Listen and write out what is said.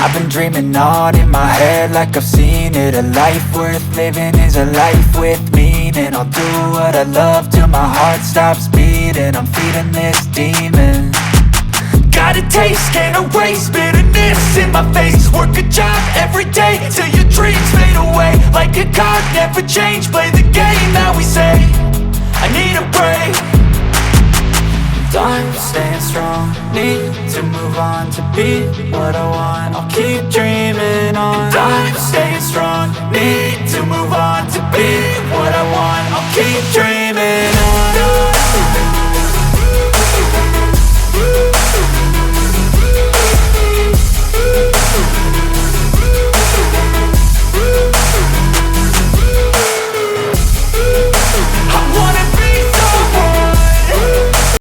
I've been dreaming on in my head like I've seen it. A life worth living is a life with meaning. I'll do what I love till my heart stops beating. I'm feeding this demon. Got a taste, can't erase bitterness in my face. Work a job every day till your dreams fade away. Like a card, never change, play the game that we say. I need a break. I'm staying strong, need to move on to be what I want. I'll keep dreaming on. I'm staying strong, need to move on to be what I want. I'll keep dreaming on.